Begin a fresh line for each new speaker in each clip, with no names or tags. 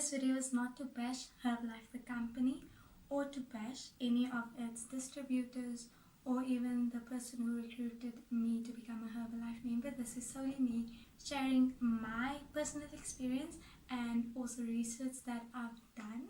This video is not to bash Herbalife the company or to bash any of its distributors or even the person who recruited me to become a Herbalife member. This is solely me sharing my personal experience and also research that I've done,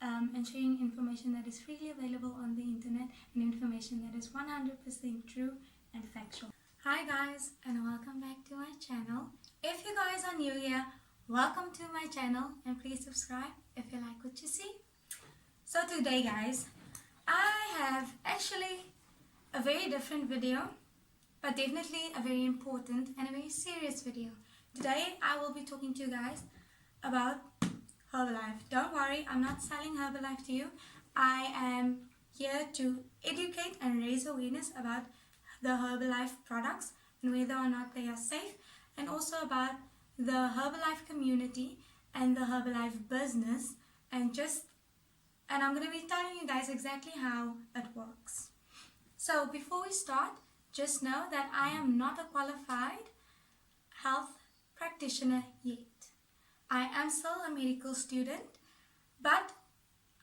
and sharing information that is freely available on the internet and information that is 100% true and factual. Hi guys, and welcome back to my channel. If you guys are new here, welcome to my channel and please subscribe if you like what you see. So today guys, I have actually a very different video, but definitely a very important and a very serious video. Today I will be talking to you guys about Herbalife. Don't worry, I'm not selling Herbalife to you. I am here to educate and raise awareness about the Herbalife products and whether or not they are safe, and also about the Herbalife community and the Herbalife business, and I'm going to be telling you guys exactly how it works. So before we start, just know that I am not a qualified health practitioner yet. I am still a medical student, but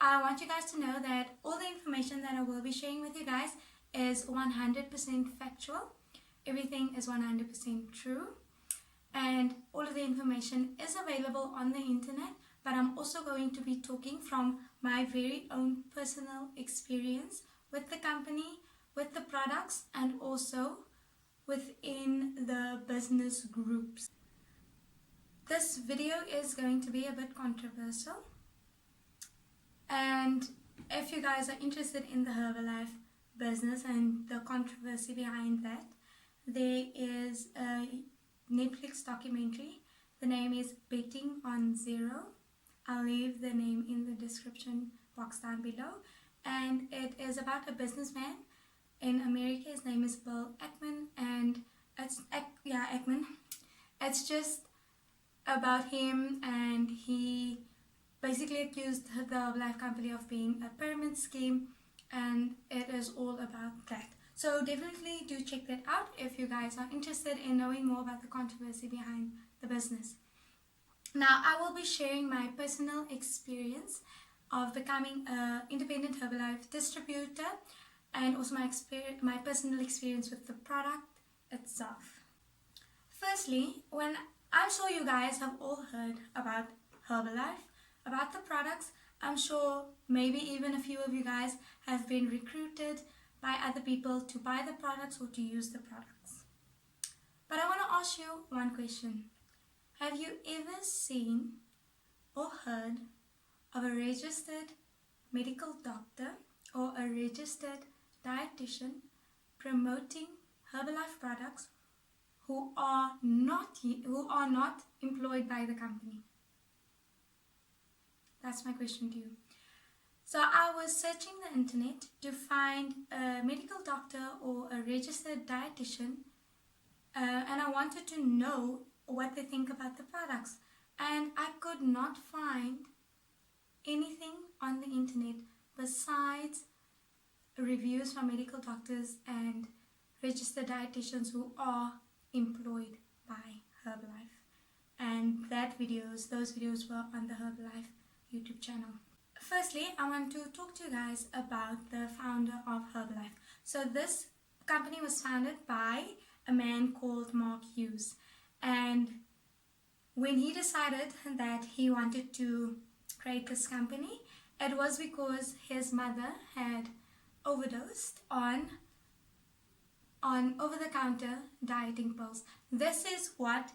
I want you guys to know that all the information that I will be sharing with you guys is 100% factual. Everything is 100% true, and all of the information is available on the internet, but I'm also going to be talking from my very own personal experience with the company, with the products, and also within the business groups. This video is going to be a bit controversial, and if you guys are interested in the Herbalife business and the controversy behind that, there is a Netflix documentary. The name is Betting on Zero. I'll leave the name in the description box down below, and it is about a businessman in America. His name is Bill Ackman, and Ackman. It's just about him, and he basically accused the Herbalife company of being a pyramid scheme, and it is all about that. So definitely do check that out if you guys are interested in knowing more about the controversy behind the business. Now I will be sharing my personal experience of becoming an independent Herbalife distributor, and also my personal experience with the product itself. Firstly, when I'm sure you guys have all heard about Herbalife, about the products. I'm sure maybe even a few of you guys have been recruited by other people to buy the products or to use the products. But I want to ask you one question. Have you ever seen or heard of a registered medical doctor or a registered dietitian promoting Herbalife products who are not employed by the company? That's my question to you. So I was searching the internet to find a medical doctor or a registered dietitian, and I wanted to know what they think about the products, and I could not find anything on the internet besides reviews from medical doctors and registered dietitians who are employed by Herbalife, and those videos were on the Herbalife YouTube channel. Firstly, I want to talk to you guys about the founder of Herbalife. So this company was founded by a man called Mark Hughes, and when he decided that he wanted to create this company, it was because his mother had overdosed on over-the-counter dieting pills. This is what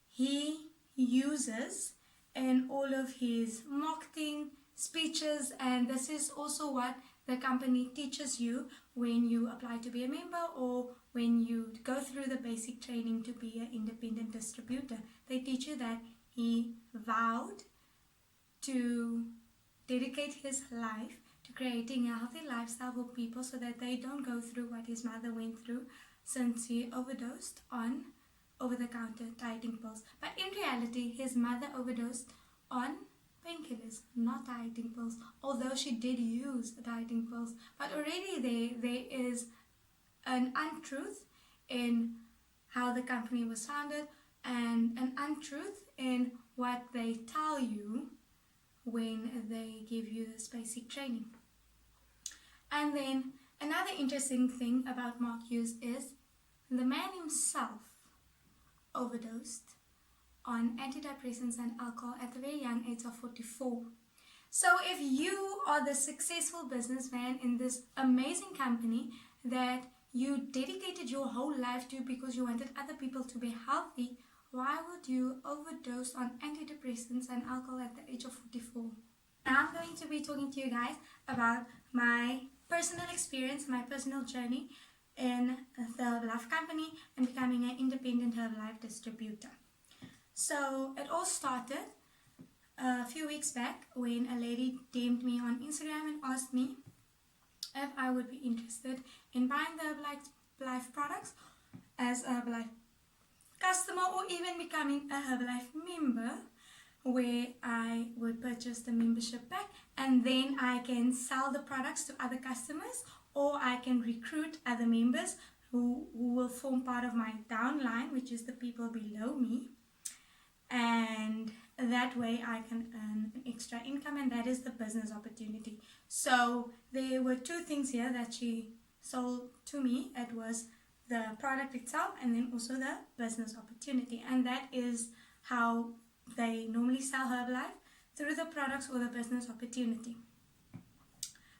he uses in all of his marketing speeches, and this is also what the company teaches you when you apply to be a member or when you go through the basic training to be an independent distributor. They teach you that he vowed to dedicate his life to creating a healthy lifestyle for people so that they don't go through what his mother went through since he overdosed on over-the-counter dieting pills. But in reality, his mother overdosed on painkillers, not dieting pills, although she did use dieting pills. But already there is an untruth in how the company was founded, and an untruth in what they tell you when they give you this basic training. And then another interesting thing about Mark Hughes is the man himself overdosed on antidepressants and alcohol at the very young age of 44. So if you are the successful businessman in this amazing company that you dedicated your whole life to because you wanted other people to be healthy, why would you overdose on antidepressants and alcohol at the age of 44? Now I'm going to be talking to you guys about my personal experience, my personal journey in the Herbalife company and becoming an independent Herbalife distributor. So it all started a few weeks back when a lady DM'd me on Instagram and asked me if I would be interested in buying the Herbalife products as a Herbalife customer, or even becoming a Herbalife member, where I would purchase the membership pack and then I can sell the products to other customers, or I can recruit other members who will form part of my downline, which is the people below me, and that way I can earn an extra income, and that is the business opportunity. So there were two things here that she sold to me. It was the product itself and then also the business opportunity, and that is how they normally sell Herbalife, through the products or the business opportunity.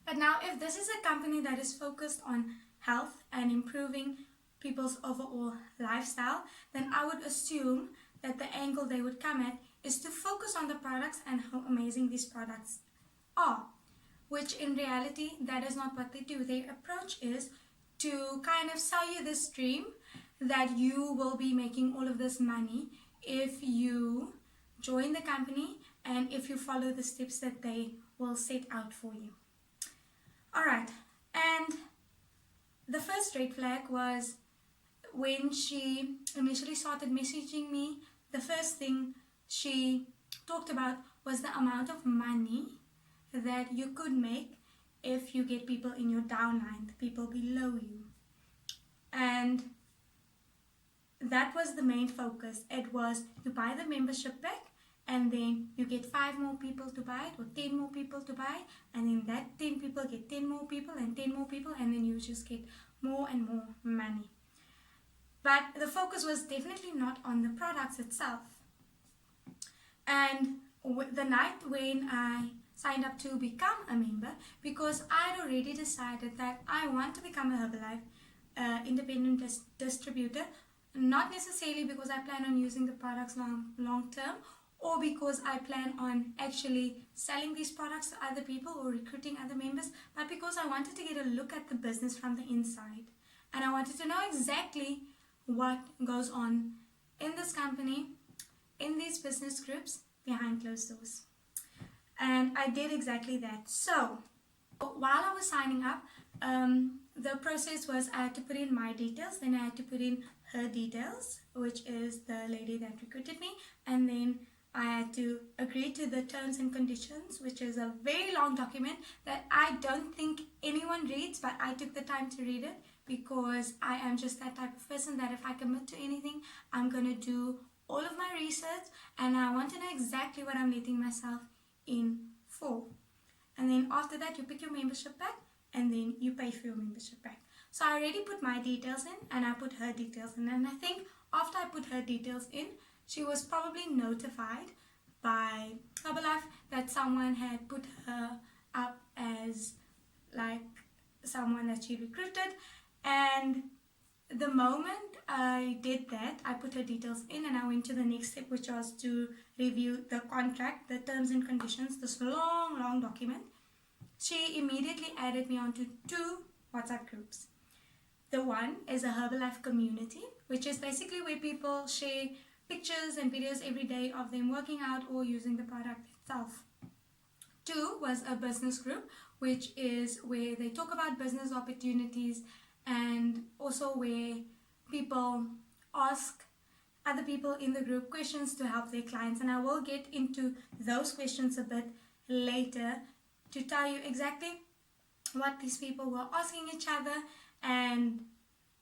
But now, if this is a company that is focused on health and improving people's overall lifestyle, then I would assume that the angle they would come at is to focus on the products and how amazing these products are, which in reality, that is not what they do. Their approach is to kind of sell you this dream that you will be making all of this money if you join the company and if you follow the steps that they will set out for you. Alright, and the first red flag was when she initially started messaging me. The first thing she talked about was the amount of money that you could make if you get people in your downline, the people below you. And that was the main focus. It was, you buy the membership pack and then you get 5 more people to buy it, or 10 more people to buy it, and then that 10 people get 10 more people and 10 more people, and then you just get more and more money. But the focus was definitely not on the products itself. And the night when I signed up to become a member, because I had already decided that I want to become a Herbalife independent distributor, not necessarily because I plan on using the products long term, or because I plan on actually selling these products to other people or recruiting other members, but because I wanted to get a look at the business from the inside. And I wanted to know exactly what goes on in this company, in these business groups, behind closed doors. And I did exactly that. So while I was signing up, the process was I had to put in my details, then I had to put in her details, which is the lady that recruited me, and then I had to agree to the terms and conditions, which is a very long document that I don't think anyone reads, but I took the time to read it because I am just that type of person that if I commit to anything, I'm going to do all of my research and I want to know exactly what I'm letting myself in for. And then after that, you pick your membership pack and then you pay for your membership pack. So I already put my details in and I put her details in, and I think after I put her details in, she was probably notified by Herbalife that someone had put her up as like someone that she recruited. And the moment I did that, I put her details in and I went to the next step, which was to review the contract, the terms and conditions, this long document. She immediately added me onto 2 WhatsApp groups. The one is a Herbalife community, which is basically where people share pictures and videos every day of them working out or using the product itself. 2 was a business group, which is where they talk about business opportunities and also where people ask other people in the group questions to help their clients. And I will get into those questions a bit later to tell you exactly what these people were asking each other and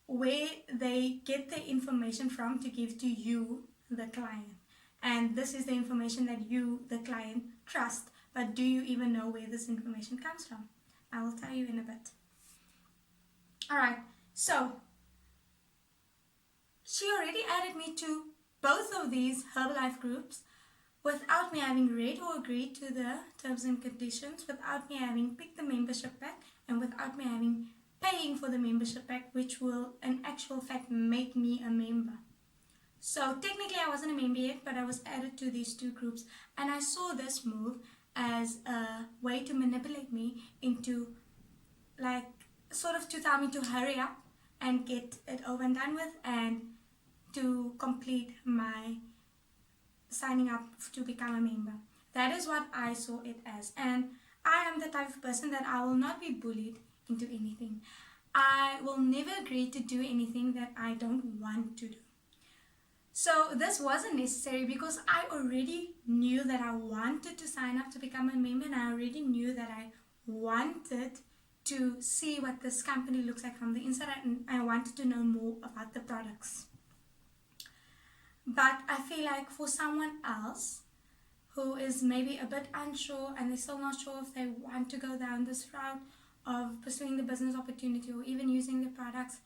where they get the information from to give to you, the client. And this is the information that you, the client, trust but do you even know where this information comes from? I will tell you in a bit. Alright, so she already added me to both of these Herbalife groups without me having read or agreed to the terms and conditions, without me having picked the membership pack, and without me having paying for the membership pack, which will in actual fact make me a member. So technically I wasn't a member yet, but I was added to these two groups, and I saw this move as a way to manipulate me into, like, sort of to tell me to hurry up and get it over and done with, and to complete my signing up to become a member. That is what I saw it as, and I am the type of person that I will not be bullied into anything. I will never agree to do anything that I don't want to do. So this wasn't necessary because I already knew that I wanted to sign up to become a member, and I already knew that I wanted to see what this company looks like from the inside, and I wanted to know more about the products. But I feel like for someone else who is maybe a bit unsure and they're still not sure if they want to go down this route of pursuing the business opportunity or even using the products,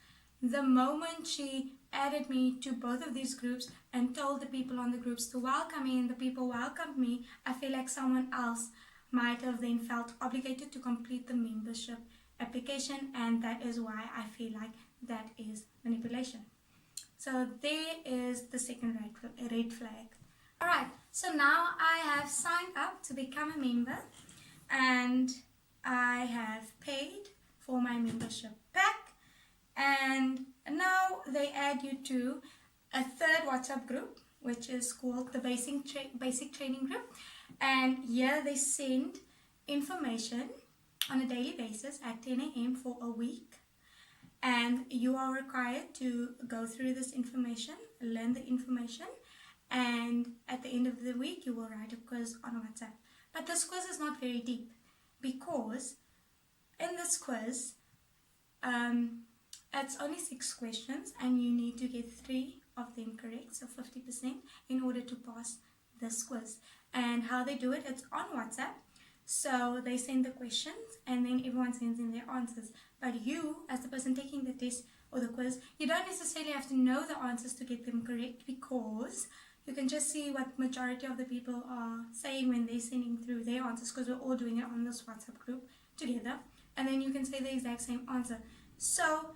the moment she added me to both of these groups and told the people on the groups to welcome me, and the people welcomed me, I feel like someone else might have then felt obligated to complete the membership application, and that is why I feel like that is manipulation. So there is the second red flag. Alright, so now I have signed up to become a member, and I have paid for my membership pack, and now they add you to a third WhatsApp group, which is called the basic training group, and here they send information on a daily basis at 10 a.m. for a week, and you are required to go through this information, learn the information, and at the end of the week you will write a quiz on WhatsApp. But this quiz is not very deep, because in this quiz it's only 6 questions and you need to get 3 of them correct, so 50%, in order to pass this quiz. And how they do it, it's on WhatsApp. So they send the questions and then everyone sends in their answers. But you, as the person taking the test or the quiz, you don't necessarily have to know the answers to get them correct, because you can just see what majority of the people are saying when they're sending through their answers, because we're all doing it on this WhatsApp group together. And then you can say the exact same answer. So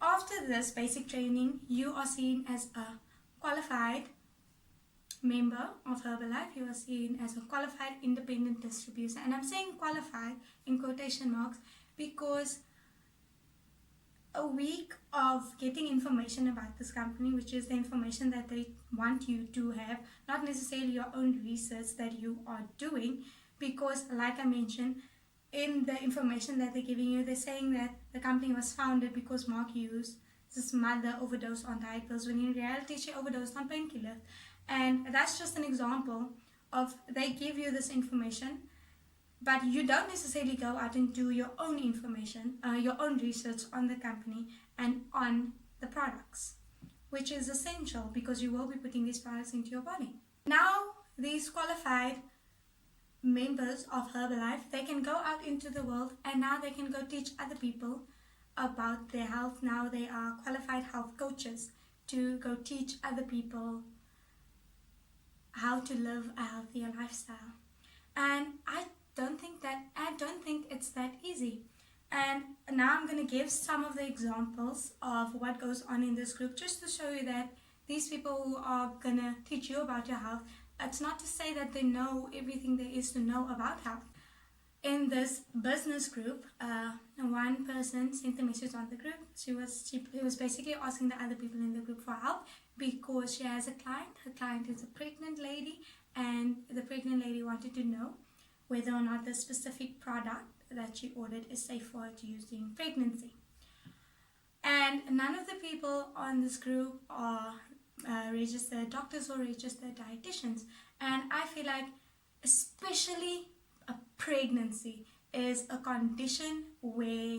after this basic training, you are seen as a qualified member of Herbalife. You are seen as a qualified independent distributor, and I'm saying qualified in quotation marks because a week of getting information about this company, which is the information that they want you to have, not necessarily your own research that you are doing, because like I mentioned, in the information that they're giving you, they're saying that the company was founded because Mark Hughes' mother overdosed on diet pills, when in reality she overdosed on painkillers. And that's just an example of, they give you this information, but you don't necessarily go out and do your own information, your own research on the company and on the products, which is essential because you will be putting these products into your body. Now these qualified members of Herbalife, they can go out into the world and now they can go teach other people about their health. Now they are qualified health coaches to go teach other people how to live a healthier lifestyle. And I don't think it's that easy. And now I'm going to give some of the examples of what goes on in this group, just to show you that these people who are going to teach you about your health, it's not to say that they know everything there is to know about health. In this business group, one person sent a message on the group. She was basically asking the other people in the group for help because she has a client. Her client is a pregnant lady, and the pregnant lady wanted to know whether or not the specific product that she ordered is safe for her to use during pregnancy. And none of the people on this group are registered doctors or registered dietitians. And I feel like especially a pregnancy is a condition where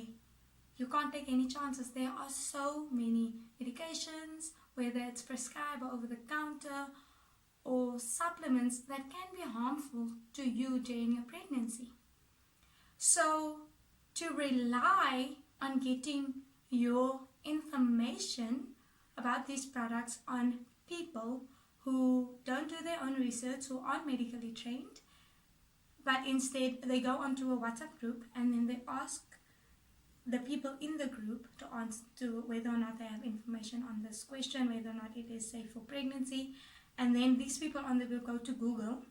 you can't take any chances. There are so many medications, whether it's prescribed or over the counter, or supplements that can be harmful to you during your pregnancy. So to rely on getting your information about these products on people who don't do their own research, who aren't medically trained, but instead they go onto a WhatsApp group and then they ask the people in the group to answer to whether or not they have information on this question, whether or not it is safe for pregnancy. And then these people on the group go to Google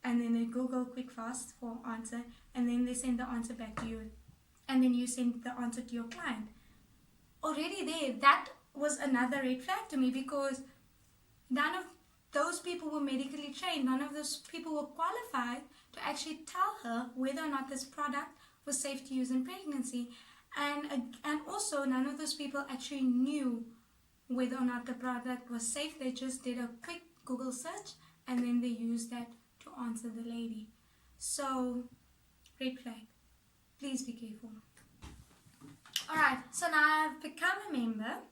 and then they Google quick fast for answer, and then they send the answer back to you, and then you send the answer to your client. Already there, that was another red flag to me, because none of those people were medically trained. None of those people were qualified to actually tell her whether or not this product was safe to use in pregnancy. And also none of those people actually knew whether or not the product was safe. They just did a quick Google search and then they used that to answer the lady. So, red flag. Please be careful. Alright, so now I've become a member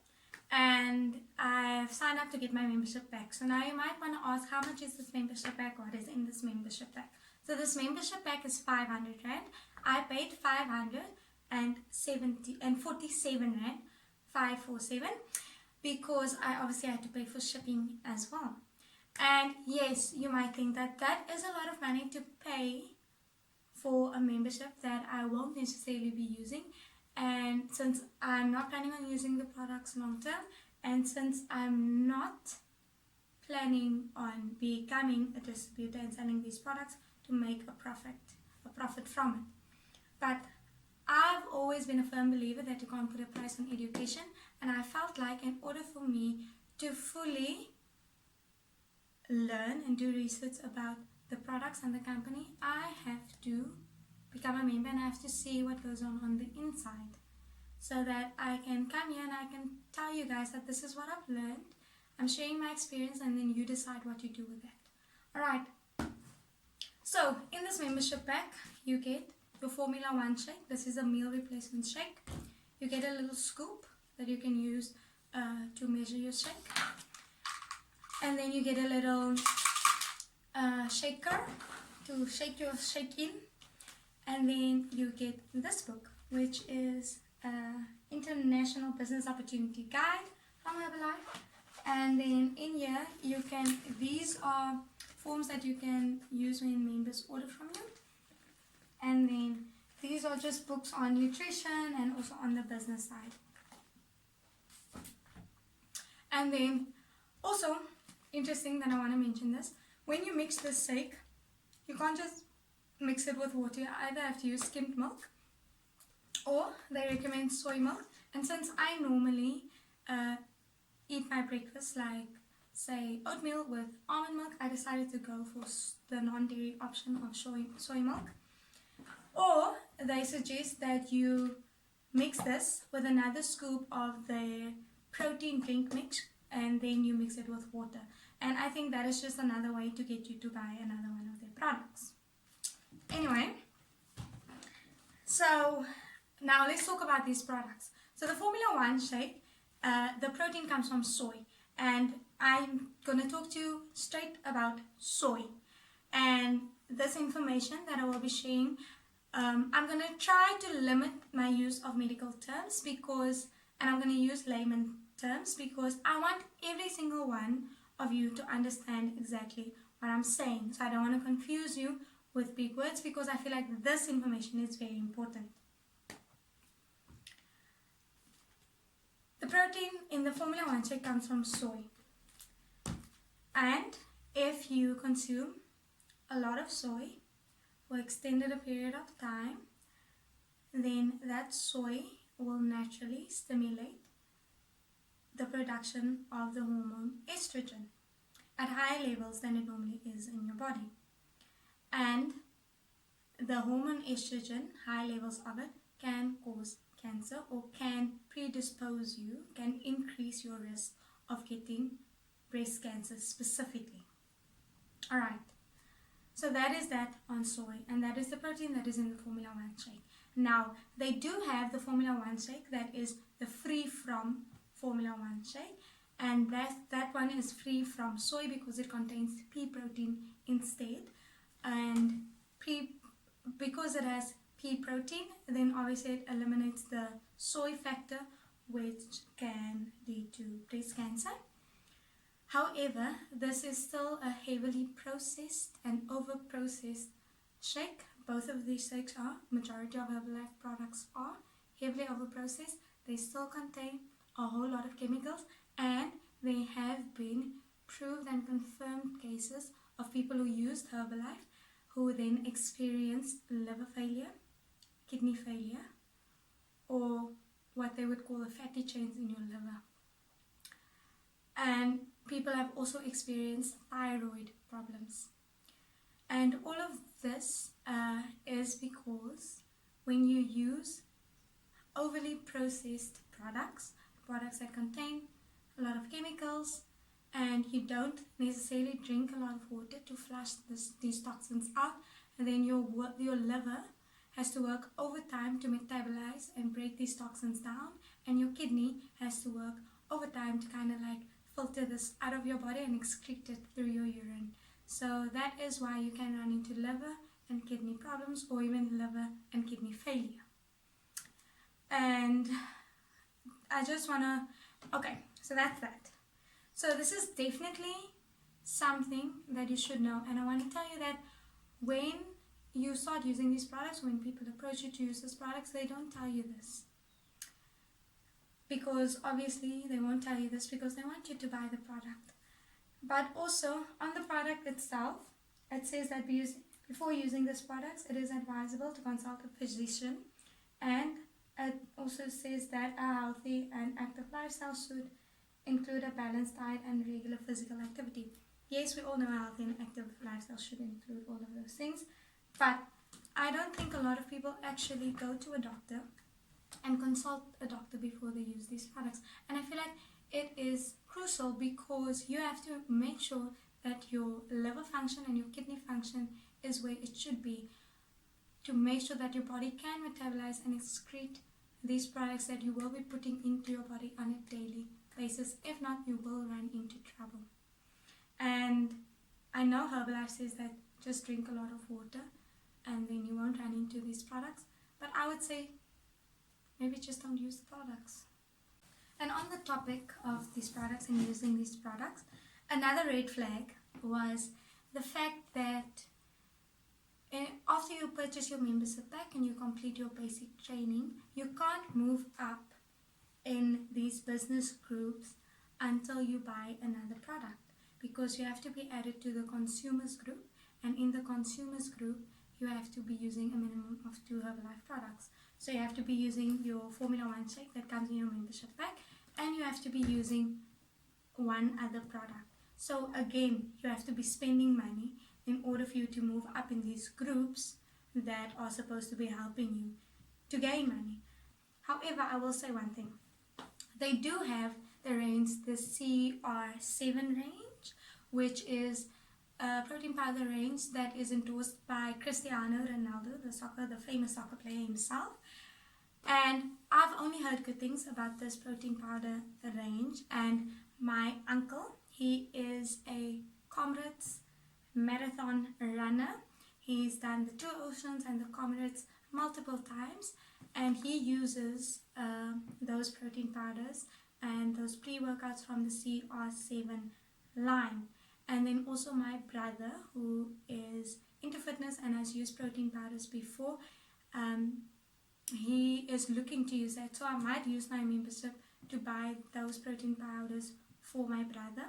and I've signed up to get my membership pack. So now you might want to ask, how much is this membership pack? What is in this membership pack? So this membership pack is 500 Rand. I paid 547 Rand, 547, because I obviously had to pay for shipping as well. And yes, you might think that that is a lot of money to pay for a membership that I won't necessarily be using. And since I'm not planning on using the products long term, and since I'm not planning on becoming a distributor and selling these products to make a profit from it. But I've always been a firm believer that you can't put a price on education, and I felt like in order for me to fully learn and do research about the products and the company, I have to become a member and I have to see what goes on the inside, so that I can come here and I can tell you guys that this is what I've learned. I'm sharing my experience, and then you decide what you do with that. Alright, so in this membership pack you get your Formula 1 shake. This is a meal replacement shake. You get a little scoop that you can use to measure your shake, and then you get a little shaker to shake your shake in, and then you get this book, which is International Business Opportunity Guide from Herbalife. And then in here these are forms that you can use when members order from you. And then these are just books on nutrition and also on the business side. And then also, interesting that I want to mention this, when you mix this shake, you can't just mix it with water. You either have to use skimmed milk, or they recommend soy milk. And since I normally eat my breakfast like, say, oatmeal with almond milk, I decided to go for the non-dairy option of soy milk. Or they suggest that you mix this with another scoop of the protein drink mix, and then you mix it with water. And I think that is just another way to get you to buy another one of their products. Anyway, so now let's talk about these products. So the Formula 1 shake, the protein comes from soy, and I'm going to talk to you straight about soy. And this information that I will be sharing, I'm going to try to limit my use of medical terms, and I'm going to use layman terms, because I want every single one of you to understand exactly what I'm saying. So I don't want to confuse you with big words, because I feel like this information is very important. The protein in the Formula 1 shake comes from soy. And if you consume a lot of soy for extended a period of time, then that soy will naturally stimulate the production of the hormone estrogen at higher levels than it normally is in your body. And the hormone estrogen, high levels of it, can cause cancer, or can predispose you, can increase your risk of getting breast cancer specifically. Alright, so that is that on soy, and that is the protein that is in the Formula 1 shake. Now, they do have the Formula 1 shake that is the free from Formula 1 shake, and that one is free from soy because it contains pea protein instead. And because it has pea protein, then obviously it eliminates the soy factor, which can lead to breast cancer. However, this is still a heavily processed and over-processed shake. Both of these shakes are, majority of Herbalife products are heavily over-processed. They still contain a whole lot of chemicals, and there have been proved and confirmed cases of people who used Herbalife who then experienced liver failure, kidney failure, or what they would call the fatty chains in your liver. And people have also experienced thyroid problems. And all of this is because when you use overly processed products that contain a lot of chemicals, and you don't necessarily drink a lot of water to flush these toxins out, and then your liver has to work overtime to metabolize and break these toxins down, and your kidney has to work overtime to kind of like filter this out of your body and excrete it through your urine. So that is why you can run into liver and kidney problems, or even liver and kidney failure. And I just want to, okay, so that's that. So this is definitely something that you should know, and I want to tell you that when you start using these products, when people approach you to use these products, they don't tell you this. Because obviously they won't tell you this because they want you to buy the product. But also on the product itself, it says that before using these products, it is advisable to consult a physician, and it also says that a healthy and active lifestyle should include a balanced diet and regular physical activity. Yes, we all know a healthy and active lifestyle should include all of those things, but I don't think a lot of people actually go to a doctor and consult a doctor before they use these products. And I feel like it is crucial because you have to make sure that your liver function and your kidney function is where it should be, to make sure that your body can metabolize and excrete these products that you will be putting into your body on a daily basis. If not, you will run into trouble. And I know Herbalife says that just drink a lot of water and then you won't run into these products, but I would say maybe just don't use the products. And on the topic of these products and using these products, another red flag was the fact that after you purchase your membership pack and you complete your basic training, you can't move up in these business groups until you buy another product, because you have to be added to the consumers group, and in the consumers group you have to be using a minimum of 2 Herbalife products. So you have to be using your Formula 1 shake that comes in your membership pack, and you have to be using one other product. So again, you have to be spending money in order for you to move up in these groups that are supposed to be helping you to gain money. However, I will say one thing. They do have the range, the CR7 range, which is a protein powder range that is endorsed by Cristiano Ronaldo, the famous soccer player himself. And I've only heard good things about this protein powder range, and my uncle, he is a Comrades marathon runner. He's done the 2 Oceans and the Comrades multiple times, and he uses those protein powders and those pre-workouts from the CR7 line. And then also my brother, who is into fitness and has used protein powders before, he is looking to use that. So I might use my membership to buy those protein powders for my brother.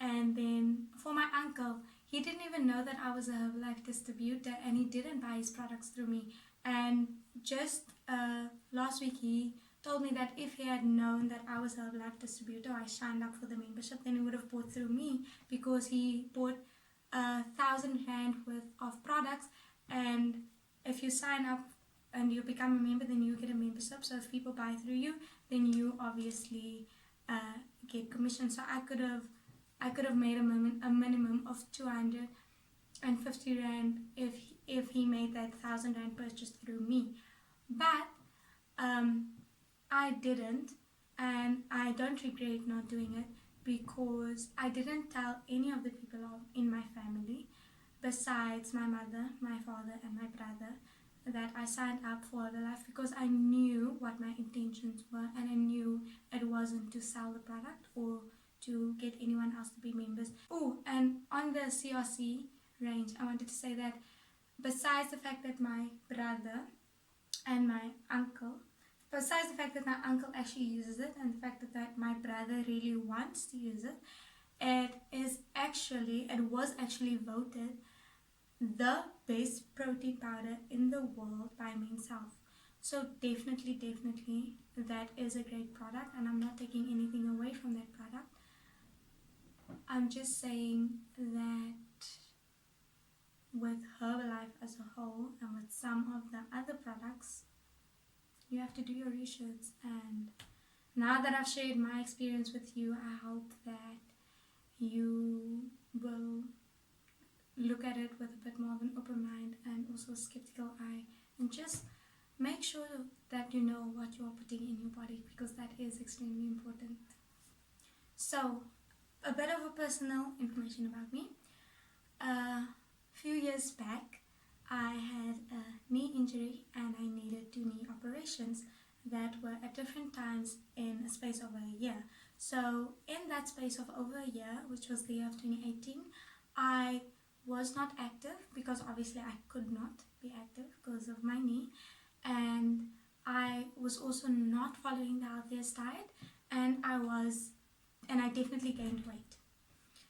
And then for my uncle, he didn't even know that I was a Herbalife distributor, and he didn't buy his products through me. And just last week he told me that if he had known that I was a Herbalife distributor, I signed up for the membership, then he would have bought through me, because he bought 1,000 rand worth of products, and if you sign up and you become a member, then you get a membership. So if people buy through you, then you obviously get commission. So I could have made a minimum of 250 rand if he made that 1,000 rand purchase through me. But I didn't, and I don't regret not doing it, because I didn't tell any of the people in my family, besides my mother, my father, and my brother, that I signed up for Herbalife, because I knew what my intentions were, and I knew it wasn't to sell the product or to get anyone else to be members. Oh, and on the CRC range, I wanted to say that besides the fact that my brother and my uncle, besides the fact that my uncle actually uses it, and the fact that my brother really wants to use it, it was actually voted the best protein powder in the world by Men's Health. So definitely that is a great product, and I'm not taking anything away from that product. I'm just saying that with Herbalife as a whole and with some of the other products, you have to do your research. And now that I've shared my experience with you, I hope that you will look at it with a bit more of an open mind and also a skeptical eye, and just make sure that you know what you are putting in your body, because that is extremely important. So, a bit of a personal information about me. A few years back, I had a knee injury and I needed 2 knee operations that were at different times in a space of a year. So in that space of over a year, which was the year of 2018, I was not active, because obviously I could not be active because of my knee, and I was also not following the healthiest diet, and I definitely gained weight.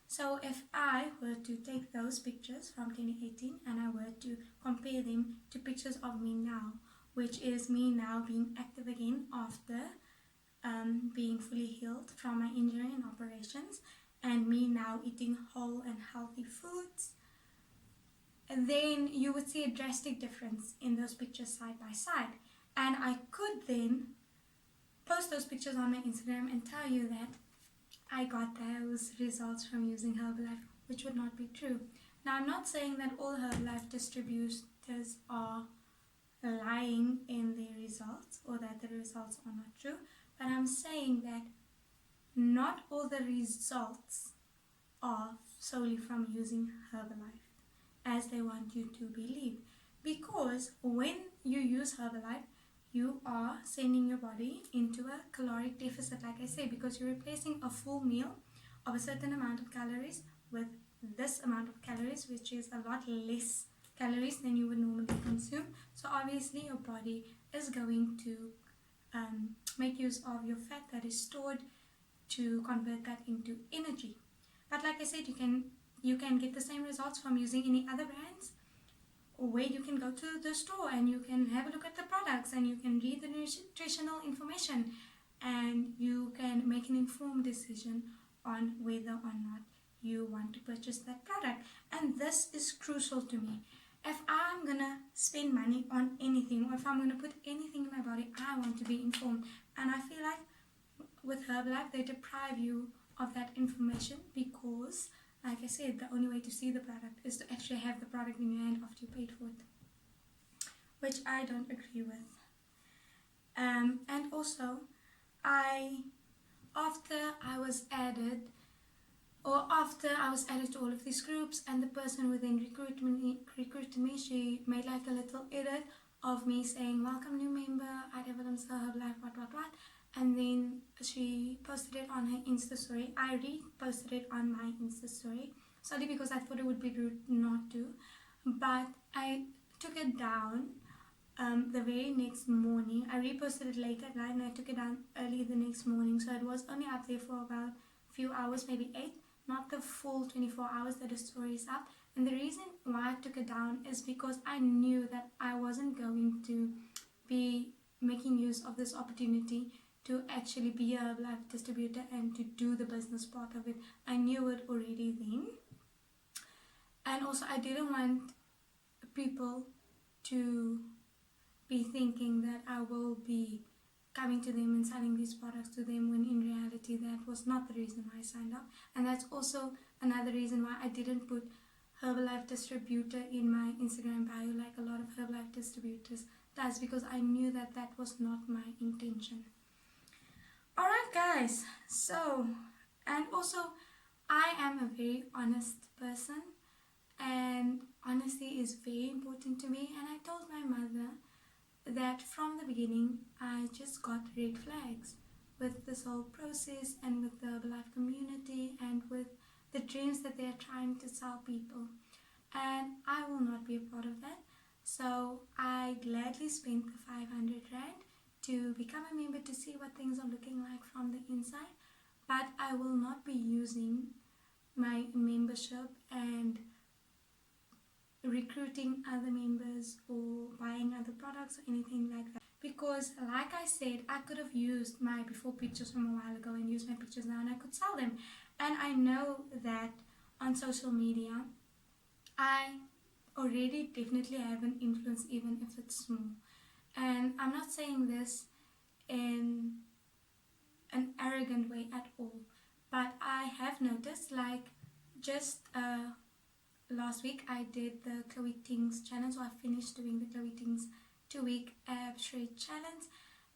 So if I were to take those pictures from 2018 and I were to compare them to pictures of me now, which is me now being active again after being fully healed from my injury and operations, and me now eating whole and healthy foods, and then you would see a drastic difference in those pictures side by side. And I could then post those pictures on my Instagram and tell you that I got those results from using Herbalife, which would not be true. Now, I'm not saying that all Herbalife distributors are lying in their results or that the results are not true, but I'm saying that not all the results are solely from using Herbalife, as they want you to believe. Because when you use Herbalife, you are sending your body into a caloric deficit, like I say, because you're replacing a full meal of a certain amount of calories with this amount of calories, which is a lot less calories than you would normally consume. So obviously your body is going to make use of your fat that is stored to convert that into energy. But like I said, you can get the same results from using any other brands, where you can go to the store and you can have a look at the products and you can read the nutritional information and you can make an informed decision on whether or not you want to purchase that product. And this is crucial to me. If I'm gonna spend money on anything, or if I'm gonna put anything in my body, I want to be informed. And I feel like with Herbalife, they deprive you of that information, because like I said, the only way to see the product is to actually have the product in your hand after you paid for it, which I don't agree with. And also, after I was added to all of these groups, and the person who then recruited me, she made like a little edit of me saying, "Welcome new member, Adia, Willemse, Herbalife, what. And then she posted it on her Insta story. I reposted it on my Insta story, solely because I thought it would be rude not to. But I took it down the very next morning. I reposted it late at night and I took it down early the next morning. So it was only up there for about a few hours, maybe 8, not the full 24 hours that the story is up. And the reason why I took it down is because I knew that I wasn't going to be making use of this opportunity to actually be a Herbalife distributor and to do the business part of it. I knew it already then. And also I didn't want people to be thinking that I will be coming to them and selling these products to them, when in reality that was not the reason why I signed up. And that's also another reason why I didn't put Herbalife distributor in my Instagram bio like a lot of Herbalife distributors does, because I knew that that was not my intention. Alright guys, so And also, I am a very honest person, and honesty is very important to me. And I told my mother that from the beginning I just got red flags with this whole process and with the Herbalife community and with the dreams that they are trying to sell people, and I will not be a part of that. So I gladly spent the 500 Rand to become a member to see what things are looking like from the inside, but I will not be using my membership and recruiting other members or buying other products or anything like that, because like I said, I could have used my before pictures from a while ago and used my pictures now and I could sell them. And I know that on social media I already definitely have an influence, even if it's small. And I'm not saying this in an arrogant way at all, but I have noticed, like just last week I did the Chloe Ting's challenge, so I finished doing the Chloe Ting's 2-week ab shred challenge,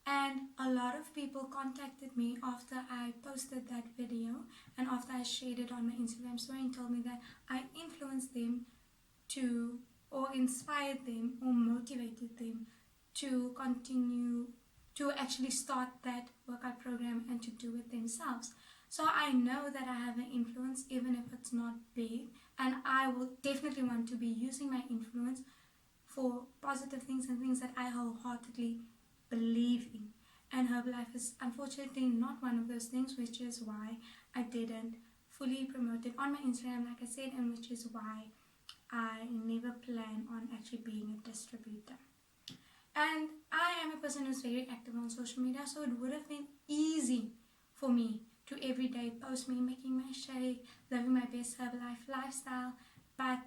and a lot of people contacted me after I posted that video and after I shared it on my Instagram story and told me that I influenced them to, or inspired them or motivated them to continue to actually start that workout program and to do it themselves. So I know that I have an influence, even if it's not big, and I will definitely want to be using my influence for positive things and things that I wholeheartedly believe in. And Herbalife is unfortunately not one of those things, which is why I didn't fully promote it on my Instagram, like I said, and which is why I never plan on actually being a distributor. And I am a person who's very active on social media, so it would have been easy for me to every day post me making my shake, living my best Herbalife lifestyle, but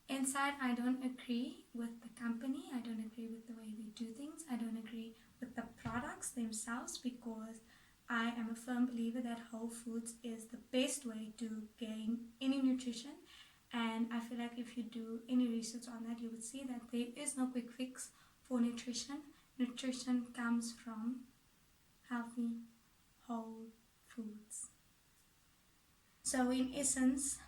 inside I don't agree with the company, I don't agree with the way they do things, I don't agree with the products themselves, because I am a firm believer that whole foods is the best way to gain any nutrition. And I feel like if you do any research on that, you would see that there is no quick fix for nutrition. Nutrition comes from healthy whole foods. So in essence,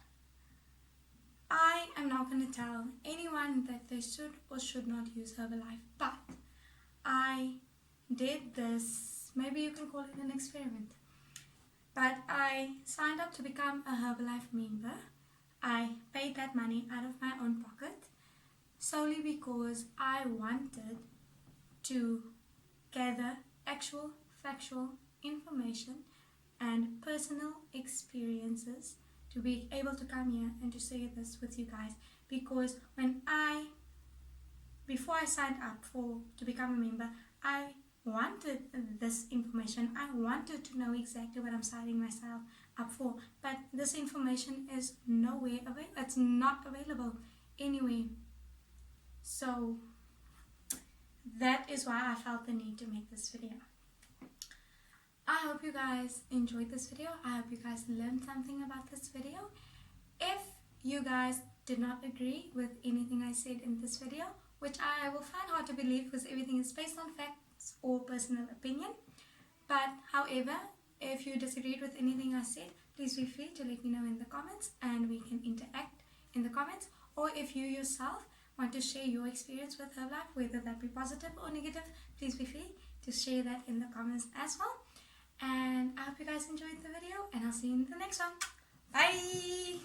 I am not going to tell anyone that they should or should not use Herbalife, but I did this, maybe you can call it an experiment, but I signed up to become a Herbalife member. I paid that money out of my own pocket solely because I wanted to gather actual factual information and personal experiences to be able to come here and to share this with you guys. Because before I signed up to become a member, I wanted this information. I wanted to know exactly what I'm signing myself up for, but this information is nowhere available. It's not available anywhere. So that is why I felt the need to make this video. I hope you guys enjoyed this video. I hope you guys learned something about this video. If you guys did not agree with anything I said in this video, which I will find hard to believe because everything is based on facts or personal opinion, but however, if you disagreed with anything I said, please feel free to let me know in the comments and we can interact in the comments. Or if you yourself want to share your experience with Herbalife, whether that be positive or negative, please feel free to share that in the comments as well. And I hope you guys enjoyed the video, and I'll see you in the next one. Bye!